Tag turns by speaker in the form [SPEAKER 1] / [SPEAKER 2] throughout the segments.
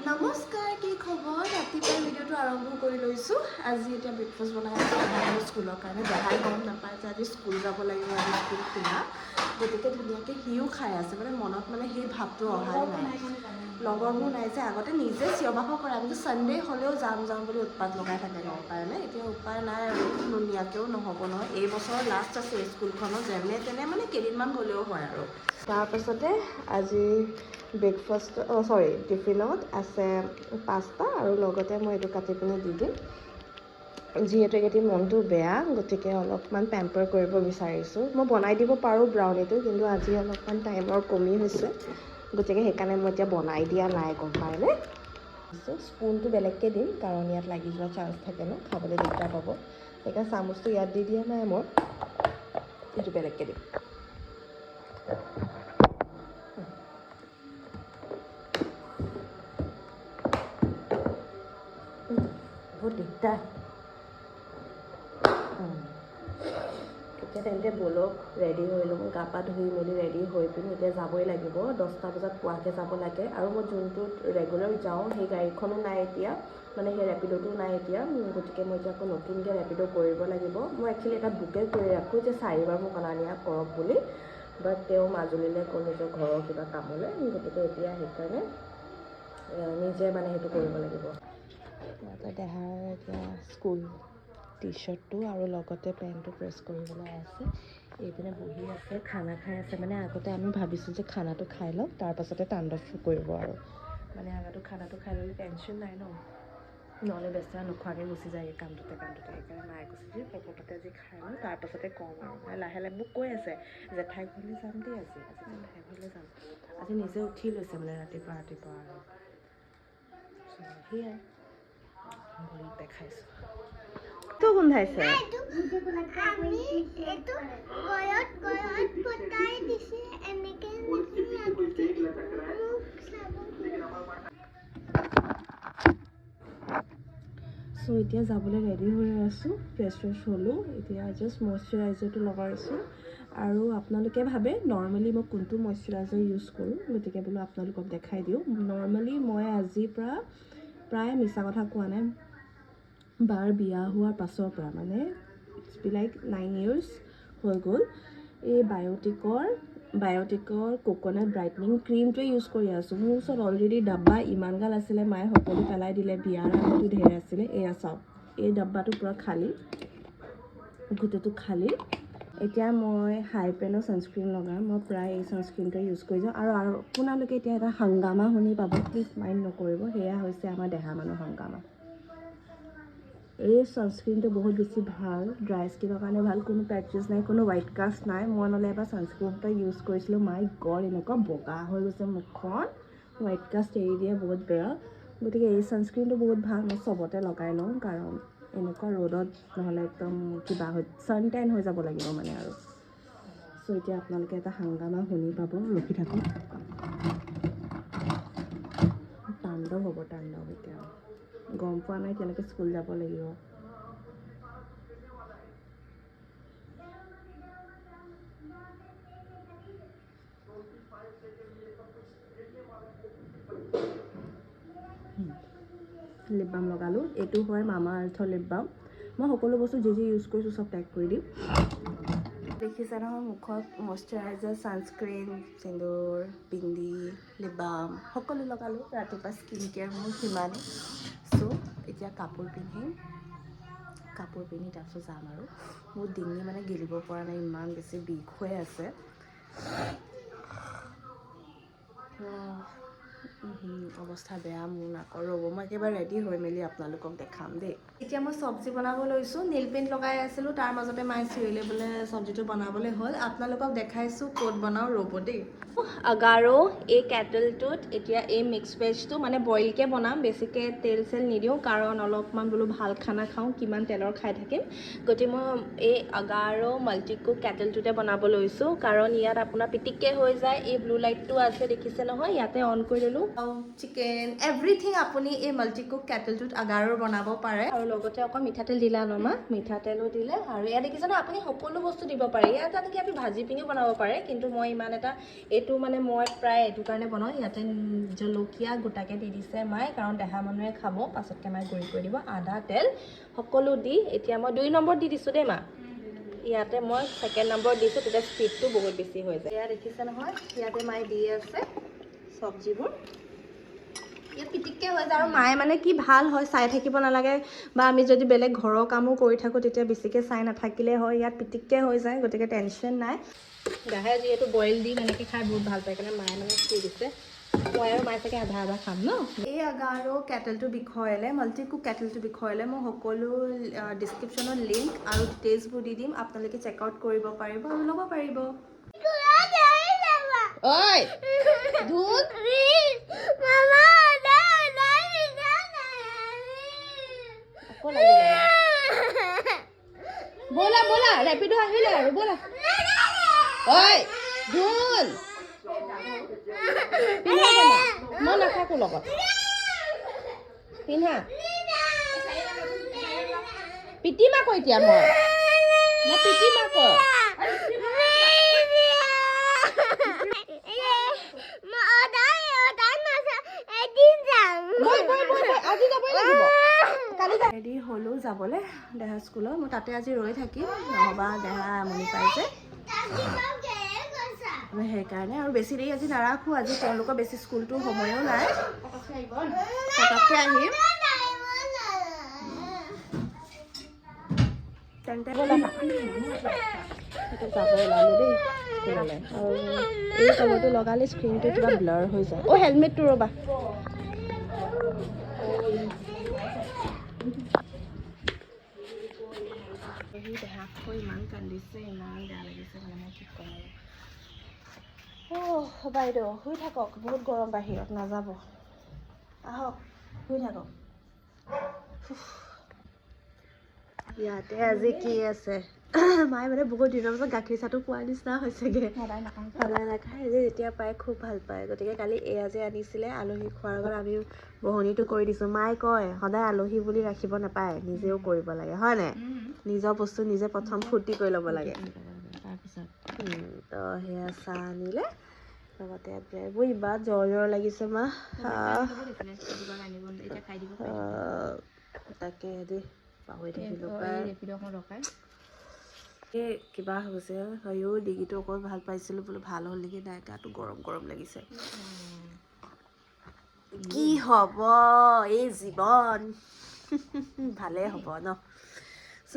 [SPEAKER 1] নমস্কাৰ, কি খবৰ? ৰাতিপুৱা ভিডিঅ'টো আৰম্ভ কৰি লৈছোঁ। আজি এতিয়া ব্ৰেকফাষ্ট বনাই আছোঁ স্কুলৰ কাৰণে। দেহাই গম নাপায় যে আজি স্কুল যাব লাগিব, আজি স্কুল খোলা। গতিকে ধুনীয়াকৈ সিও খাই আছে, মানে মনত মানে সেই ভাৱটো অহাই নাই। লগৰবোৰ নাই যে, আগতে নিজে চিঞৰ বাখৰ কৰে, আমিতো ছানডে হ'লেও যাম যাম বুলি উৎপাত লগাই থাকে ন কাৰণে। এতিয়া উপায় নাই আৰু ধুনীয়াকৈও নহ'ব নহয়। এই বছৰৰ লাষ্ট আছে স্কুলখনত, যেনে তেনে মানে কেইদিনমান গ'লেও হয় আৰু। তাৰপাছতে আজি ব্ৰেকফাষ্ট টিফিনত আছে পাস্তা আৰু লগতে মই এইটো কাটি পিনি দি দিম। যিহেতু এতিয়া মনটো বেয়া, গতিকে অলপমান পেম্পাৰ কৰিব বিচাৰিছোঁ। মই বনাই দিব পাৰোঁ ব্ৰাউনিটো, কিন্তু আজি অলপমান টাইমৰ কমি হৈছে, গতিকে সেইকাৰণে মই এতিয়া বনাই দিয়া নাই, গম পায়নে? স্পুনটো বেলেগকৈ দিম, কাৰণ ইয়াত লাগি যোৱা চান্স থাকে ন, খাবলৈ দিগদাৰ পাব। সেইকাৰণে চামুচটো ইয়াত দি দিয়া নাই, মই সেইটো বেলেগকৈ দিম। বহুত দিগদাৰ। এতিয়া তেন্তে ব'লক ৰেডি হৈ লওঁ, গা পা ধুই মেলি ৰেডি হৈ পিনি এতিয়া যাবই লাগিব। 10টা বজাত পোৱাকৈ যাব লাগে, আৰু মই যোনটোত ৰেগুলাৰ যাওঁ সেই গাড়ীখনো নাই এতিয়া, মানে সেই ৰেপিড'টো নাই এতিয়া। গতিকে মই এতিয়া আকৌ নতুনকৈ ৰেপিড' কৰিব লাগিব। মই একচুৱেলি এটা বুকে কৰি ৰাখোঁ যে 4বাৰ মোক অনা নিয়া কৰক বুলি, বাট তেওঁ মাজুলীলৈ গ'ল নিজৰ ঘৰৰ কিবা কামলৈ, গতিকে এতিয়া সেইকাৰণে নিজে মানে সেইটো কৰিব লাগিব। ইয়াতে দেহাৰ এতিয়া স্কুল টি শ্বাৰ্টটো আৰু লগতে পেণ্টটো প্ৰেছ কৰিবলৈ আছে। এইপিনে বহি আছে, খানা খাই আছে। মানে আগতে আমি ভাবিছোঁ যে খানাটো খাই লওঁ, তাৰপাছতে তাণ্ডৱ কৰিব আৰু। মানে আগতে খানাটো খাই ল'লে টেনশ্যন নাই ন, নহ'লে বেচেৰা নোখোৱাকৈ গুচি যায় কামটোতে। সেইকাৰণে মায়ে কৈছে যে প্ৰথমতে আজি খাই লওঁ, তাৰপাছতে ক'ম আৰু। মানে লাহে লাহে মোক কৈ আছে জেঠাই ঘৰলৈ যাম দেই, আজি জেঠাই ঘৰলৈ যাম। আজি নিজে উঠি লৈছে মানে ৰাতিপুৱা আৰু সেয়াই ভৰিত দেখাইছোঁ। তো গোন্ধাইছে। চ' এতিয়া যাবলৈ ৰেডি হৈ আছোঁ, ফ্ৰেছ হ'লোঁ। এতিয়া জাষ্ট মইশ্চাৰাইজাৰটো লগাইছোঁ। আৰু আপোনালোকে ভাবে নৰ্মেলি মই কোনটো মইশ্চাৰাইজাৰ ইউজ কৰোঁ, গতিকে বোলো আপোনালোকক দেখাই দিওঁ। নৰ্মেলি মই আজিৰ পৰা প্ৰায় মিছা কথা কোৱা নাই, বাৰ বিয়া হোৱাৰ পাছৰ পৰা, মানে ইটছ বি লাইক 9 years হৈ গ'ল, এই বায়'টিকৰ কোকোনাট ব্ৰাইটনিং ক্ৰীমটোৱে ইউজ কৰি আছোঁ। মোৰ ওচৰত অলৰেডি ডাব্বা ইমানগাল আছিলে, মায়ে সকলো পেলাই দিলে, বিয়াৰ আগতো ঢেৰ আছিলে। এয়া চাওক, এই ডাব্বাটো পূৰা খালী, গোটেইটো খালী। এতিয়া মই হাইপেনৰ ছানস্ক্ৰীণ লগাম। মই প্ৰায় এই ছানস্ক্ৰীণটোৱে ইউজ কৰি যাওঁ। আৰু আপোনালোকে এতিয়া এটা হাংগামা শুনি পাব, প্লিজ মাইণ্ড নকৰিব, সেয়া হৈছে আমাৰ দেহা মানুহ হাংগামা। এই ছানস্ক্ৰীণটো বহুত বেছি ভাল, ড্ৰাই স্কিনৰ কাৰণে ভাল, কোনো পেট্চেছ নাই, কোনো হোৱাইট কাষ্ট নাই। মই নহ'লে এবাৰ ছানস্ক্ৰীণ এটা ইউজ কৰিছিলোঁ, মাই গড এনেকুৱা বগা হৈ গৈছে মুখখন, হোৱাইট কাষ্ট এৰি দিয়ে, বহুত বেয়া। গতিকে এই ছানস্ক্ৰীণটো বহুত ভাল, মই চবতে লগাই লওঁ, কাৰণ এনেকুৱা ৰ'দত নহ'লে একদম কিবা ছান টেন হৈ যাব লাগিব মানে আৰু। চ' এতিয়া আপোনালোকে এটা হাংগামা শুনি পাব, ৰখি থাকক। তাণ্ডৱ হ'ব, তাণ্ডৱ। এতিয়া গম পোৱা নাই কেনেকৈ স্কুল যাব লাগিব। লিপ বাম লগালোঁ। এইটো হয় মামা আৰ্থৰ লিপ বাম। মই সকলো বস্তু যি ইউজ কৰিছোঁ চব টেগ কৰি দিম। দেখিছে নহয়, মুখত মইশ্চাৰাইজাৰ, ছানস্ক্ৰীণ, সিন্দুৰ, বিন্দি, লিপ বাম সকলো লগালোঁ। ৰাতিপুৱা স্কিন কেয়াৰ মোৰ সিমানেই। চ' এতিয়া কাপোৰ পিন্ধি তাৰপিছত যাম আৰু। মোৰ ডিঙি মানে গিলিব পৰা নাই, ইমান বেছি বিষ হৈ আছে। অৱস্থা বেয়া মোৰ নাকৰ। ৰ'ব, মই একেবাৰে ৰেডি হৈ মেলি আপোনালোকক দেখাম দেই। এতিয়া মই চব্জি বনাব লৈছোঁ। নীল পেইণ্ট লগাই আছিলোঁ, তাৰ মাজতে মায়ে চিঞৰিলে বোলে চব্জিটো বনাবলৈ হ'ল। আপোনালোকক দেখাইছোঁ ক'ত বনাওঁ, ৰ'ব দেই। আগাৰো এই কেটলটোত এতিয়া এই মিক্স ভেজটো মানে বইলকৈ বনাম, বেছিকৈ তেল চেল নিদিওঁ, কাৰণ অলপমান বোলো ভাল খানা খাওঁ, কিমান তেলৰ খাই থাকিম। গতিকে মই এই আগাৰো মাল্টিকুক কেটলটোতে বনাব লৈছোঁ, কাৰণ ইয়াত আপোনাৰ পিটিককৈ হৈ যায়। এই ব্লু লাইটটো আছে দেখিছে নহয়, ইয়াতে অন কৰি ল'লোঁ, চিকেন এভৰিথিং আপুনি এই মাল্টিকুক কেটেলটোত আগাৰৰ বনাব পাৰে আৰু লগতে অকল মিঠাতেল দিলা নমা মিঠাতেলো দিলে আৰু ইয়াত দেখিছেনে আপুনি সকলো বস্তু দিব পাৰে ইয়াত তেনেকৈ আপুনি ভাজি পিনিও বনাব পাৰে কিন্তু মই ইমান এটা এইটো মানে মই প্ৰায় এইটো কাৰণে বনাওঁ ইয়াতে জলকীয়া গোটাকৈ দি দিছে মায়ে কাৰণ দেহা মানুহে খাব পাছতকৈ মায়ে গুড়ি কৰি দিব আদা তেল সকলো দি এতিয়া মই 2 নম্বৰ দি দিছোঁ দেই মা ইয়াতে মই 2nd নম্বৰ দিছোঁ তেতিয়া স্পীডটো বহুত বেছি হৈ যায় ইয়াত দেখিছে নহয় ইয়াতে মায়ে দি আছে চব্জিবোৰ ইয়াত পিটিককৈ হৈ যায় আৰু মায়ে মানে কি ভাল হয় চাই থাকিব নালাগে বা আমি যদি বেলেগ ঘৰৰ কামো কৰি থাকোঁ তেতিয়া বেছিকৈ চাই নাথাকিলে হয় ইয়াত পিটিককৈ হৈ যায় গতিকে টেনশ্যন নাই দেহাই যিহেতু বইল দি এনেকৈ খাই বহুত ভাল পায় কাৰণে মায়ে মানে কি দিছে মই আৰু মায়ে চাগে আধা খাম ন এই আগাৰো কেটেলটোৰ বিষয়লৈ মাল্টিকুক কেটেলটোৰ বিষয়লৈ মই সকলো ডিছক্ৰিপশ্যনত লিংক আৰু ডিটেইলছবোৰ দি দিম আপোনালোকে চেকআউট কৰিব পাৰিব আৰু ল'ব পাৰিব ঐ ধুন মামা बोला बोला रैपिडो আহিলে আৰু बोला ঐ ধুন পিন্ধা মই নাথাকো লগত পিন্ধা পিটিম আকৌ এতিয়া মই পিটিম আকৌ ৰেডি হ'লো যাবলৈ দেহা স্কুলত মই তাতে আজি ৰৈ থাকিম নহবা দেহা আমনি পাইছে সেইকাৰণে আৰু বেছি দেৰি আজি নাৰাখোঁ আজি তেওঁলোকৰ বেছি স্কুলটো সময়ো নাই পটককৈ আহিম তেন্তে যাবই ওলালো দেই স্কুললৈ আৰু এই তলটো লগালে স্ক্ৰীনটো কিবা ব্লাৰ হৈ যায় হেলমেটটো ৰ'বা দেহাকৈ ইমান কান্দিছে ইমান বেয়া লাগিছে মানে মই কি ক'ম বাইদেউ শুই থাকক বহুত গৰম বাহিৰত নাযাব আহক শুই থাকক ইয়াতে আজি কি আছে মায়ে মানে বহুত দিনৰ পাছত গাখীৰ চাহটো পোৱাৰ নিচিনা হৈছেগৈ সদায় নাখায় যে যেতিয়া পায় খুব ভাল পায় গতিকে কালি এয়া যে আনিছিলে আলহী খোৱাৰ আগত আমি বহনীটো কৰি দিছোঁ মায়ে কয় সদায় আলহী বুলি ৰাখিব নাপায় নিজেও কৰিব লাগে হয় নাই নিজৰ বস্তু নিজে প্ৰথম ফূৰ্তি কৰি ল'ব লাগে তাৰপিছত তো সেয়া চাহ আনিলে লগতে ব্ৰেডবোৰ ইমান জ্বৰ লাগিছে মা তাকে দেই পাহৰি থাকিলোঁ এই কিবা হৈছে হয়ো ডিঙিটো অকণ ভাল পাইছিলোঁ বোলো ভাল হ'ল নেকি নাই গাটো গৰম গৰম লাগিছে কি হ'ব এই জীৱন ভালেই হ'ব ন চ'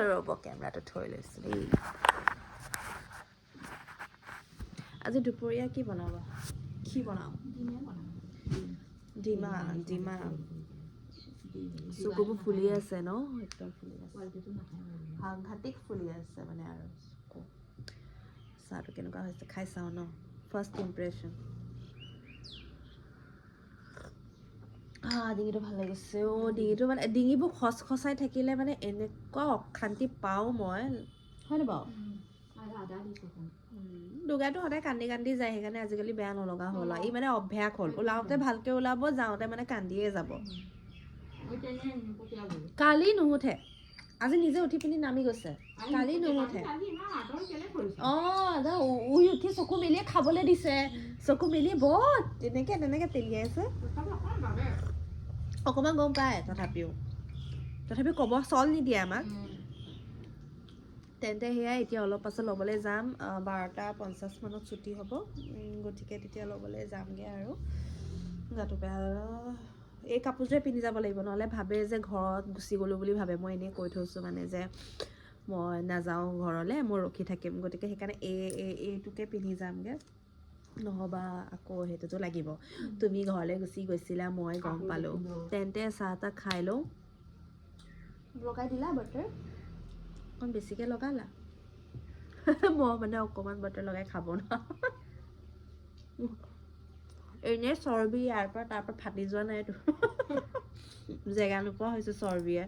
[SPEAKER 1] ৰ'ব কেমেৰাটো থৈ লৈছোঁ দেই আজি দুপৰীয়া কি বনাব কি বনাওঁ ডিমা চকুবোৰ ফুলি আছে ন একদম ফুলি আছে সাংঘাতিক ফুলি আছে মানে আৰু চাহটো কেনেকুৱা হৈছে খাই চাওঁ ন ফাৰ্ষ্ট ইম্প্ৰেশ্যন ডিঙিটো ভাল লাগিছে ডিঙিটো মানে ডিঙিবোৰ খচখচাই থাকিলে মানে এনেকুৱা অশান্তি পাওঁ মই হয়নে বাৰু দুগাটো সদায় কান্দি কান্দি যায় সেইকাৰণে আজিকালি বেয়া নলগা হ'ল আৰু ই মানে অভ্যাস হ'ল ওলাওঁতে ভালকৈ ওলাব যাওঁতে মানে কান্দিয়ে যাব কালি নুঠে আজি নিজে উঠি পিনি নামি গৈছে কালি নুঠে উই উঠি চকু মেলিয়ে খাবলৈ দিছে চকু মেলি বৰ তেনেকৈ তেলিয়াইছে অকণমান গম পায় তথাপিও ক'ব চল নিদিয়ে আমাক তেন্তে সেয়াই এতিয়া অলপ পাছত ল'বলৈ যাম 12:50 মানত ছুটি হ'ব গতিকে তেতিয়া ল'বলৈ যামগৈ আৰু গাটো বেয়া এই কাপোৰযোৰে পিন্ধি যাব লাগিব নহ'লে ভাবে যে ঘৰত গুচি গ'লোঁ বুলি ভাবে মই এনেই কৈ থৈছোঁ মানে যে মই নাযাওঁ ঘৰলৈ মই ৰখি থাকিম গতিকে সেইকাৰণে এইটোকে পিন্ধি যামগৈ নহ'বা আকৌ সেইটোতো লাগিব তুমি ঘৰলৈ গুচি গৈছিলা মই গম পালোঁ তেন্তে চাহ তাহ খাই লওঁ লগাই দিলা বাটাৰ অকণ বেছিকৈ লগালা মই মানে অকণমান বাটাৰ লগাই খাব নোৱাৰোঁ এনেই চৰ্বি ইয়াৰ পৰা তাৰ পৰা ফাটি যোৱা নাইতো জেগা নোপোৱা হৈছোঁ চৰ্বিয়ে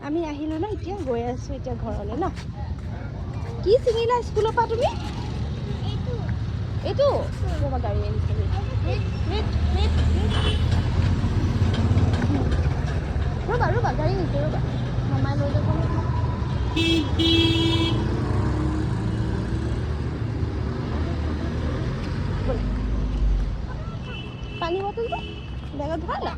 [SPEAKER 1] আমি আহিলোঁ ন এতিয়া গৈ আছোঁ এতিয়া ঘৰলৈ ন কি ছিঙিলা স্কুলৰ পৰা তুমি এইটো ৰ'বা গাড়ী আহিছে ৰ'বা গাড়ী আহিছে ৰ'বা মামাই লৈ যাব পানী বটলটো বেগত ভৰালা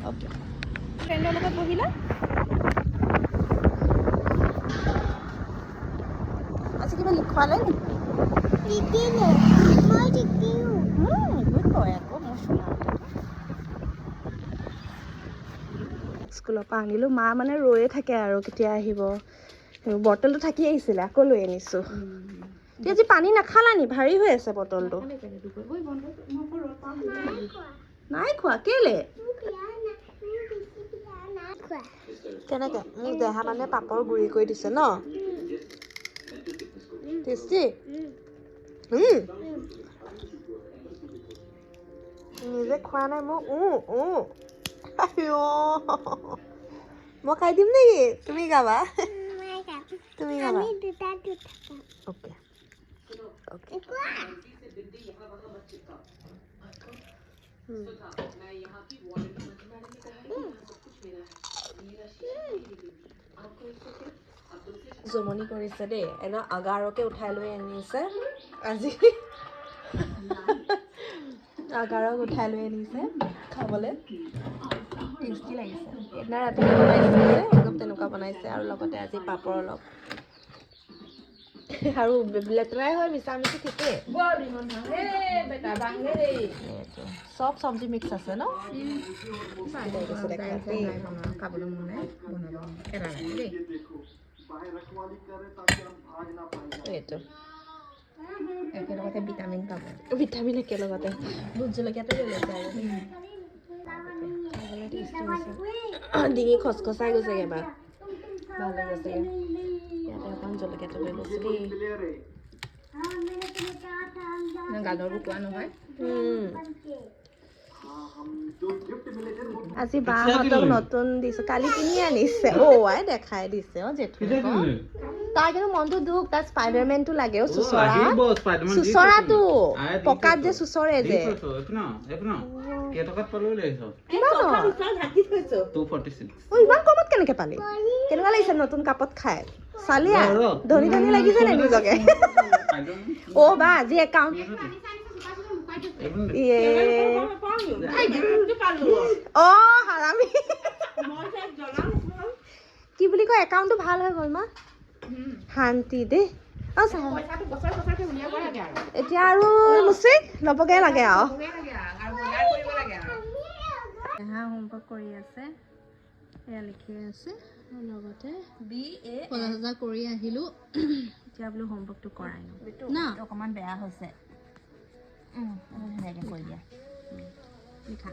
[SPEAKER 1] অ'কে ফ্ৰেণ্ডৰ লগত বহিলা আজি কিবা লিখোৱালে নেকি স্কুলৰ পৰা আনিলোঁ মা মানে ৰৈয়ে থাকে আৰু কেতিয়া আহিব বটলটো থাকি আহিছিলে আকৌ লৈ আনিছোঁ তুমি আজি পানী নাখালা নি ভাৰী হৈ আছে বটলটো নাই খোৱা কেলে কেনেকৈ মোক দেহা মানে পাপৰ গুড়ি কৰি দিছে ন টেষ্টি নিজে খোৱা নাই মোক মই খাই দিম নেকি তুমি গাবা তুমি গাবা অ'কে অ'কে জমনি কৰিছে দেই এনে আগাৰকে উঠাই লৈ আনিছে আজি আগাৰক উঠাই লৈ আনিছে খাবলৈ টেষ্টি লাগিছে সেইদিনা ৰাতিপুৱা বনাইছে যে একদম তেনেকুৱা বনাইছে আৰু লগতে আজি পাপৰ অলপ আৰু লেতেৰাই হয় মিছামিছি ঠিকেই চব চব্জি মিক্স আছে ন খাবলৈ মন নাই এইটো একেলগতে ভিটামিন পাব ভিটামিন একেলগতে ভোট জলকীয়াটো লৈ লৈছে আৰু ডিঙি খচখচাই গৈছেগৈ এবাৰ ভাল হৈ গৈছেগৈ ইয়াতে অকণ জলকীয়াটো লৈ লৈছোঁ দেই গালৰবোৰ পোৱা নহয় আজি বাহঁতক নতুন দিছো কালি কিনি আনিছে আই দেখাই দিছে জেঠু তাৰ কিন্তু মনটো দুখ তাৰ স্পাইডাৰমেনটো লাগে চুচৰাটো পকাত যে চুচৰে যে ইমান কমত কেনেকে পালি কেনেকুৱা লাগিছে নতুন কাপত খাই চালিয়া ধনী ধনী লাগিছে নে নিজকে বা আজি একাউণ্ট হাৰামি কি বুলি কয় একাউণ্টটো ভাল হৈ গ'ল মা শান্তি দেই এতিয়া আৰু মুচিক ল'বগে লাগে আৰু হোমৱৰ্ক কৰি আছে এয়া লিখি আছে লগতে BA কৰি আহিলোঁ এতিয়া বোলো হোমৱৰ্কটো কৰাই ন অকণমান বেয়া হৈছে ধুনীয়াকৈ কৰি দিয়া লিখা